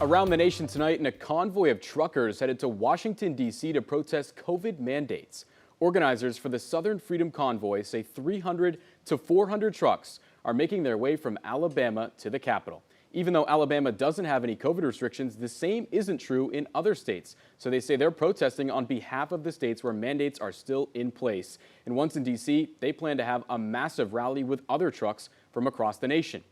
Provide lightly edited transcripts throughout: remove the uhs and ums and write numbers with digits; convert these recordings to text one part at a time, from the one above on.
Around the nation tonight, in a convoy of truckers headed to Washington, D.C. to protest COVID mandates. Organizers for the Southern Freedom Convoy say 300 to 400 trucks are making their way from Alabama to the Capitol. Even though Alabama doesn't have any COVID restrictions, the same isn't true in other states. So they say they're protesting on behalf of the states where mandates are still in place. And once in D.C., they plan to have a massive rally with other trucks from across the nation.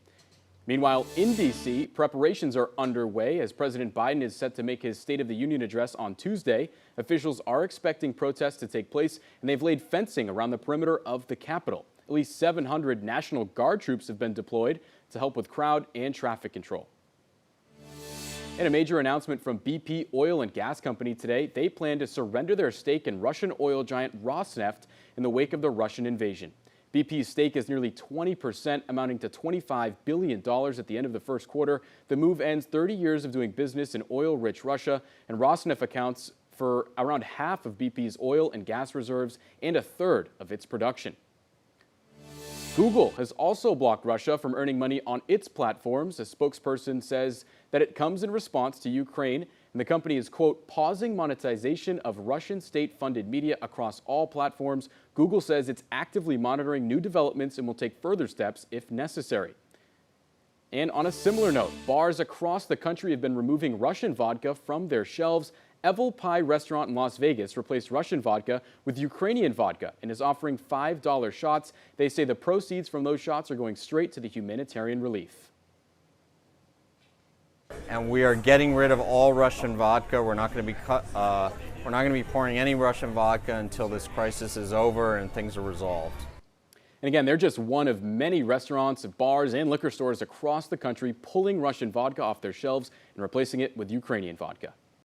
Meanwhile, in D.C., preparations are underway as President Biden is set to make his State of the Union address on Tuesday. Officials are expecting protests to take place, and they've laid fencing around the perimeter of the Capitol. At least 700 National Guard troops have been deployed to help with crowd and traffic control. In a major announcement from BP Oil and Gas Company today, they plan to surrender their stake in Russian oil giant Rosneft in the wake of the Russian invasion. BP's stake is nearly 20%, amounting to $25 billion at the end of the first quarter. The move ends 30 years of doing business in oil-rich Russia, and Rosneft accounts for around half of BP's oil and gas reserves and a third of its production. Google has also blocked Russia from earning money on its platforms. A spokesperson says that it comes in response to Ukraine, and the company is, quote, pausing monetization of Russian state-funded media across all platforms. Google says it's actively monitoring new developments and will take further steps if necessary. And on a similar note, bars across the country have been removing Russian vodka from their shelves. Evil Pie restaurant in Las Vegas replaced Russian vodka with Ukrainian vodka and is offering $5 shots. They say the proceeds from those shots are going straight to the humanitarian relief. And we are getting rid of all Russian vodka. We're not going to be pouring any Russian vodka until this crisis is over and things are resolved. And again, they're just one of many restaurants, bars, and liquor stores across the country pulling Russian vodka off their shelves and replacing it with Ukrainian vodka.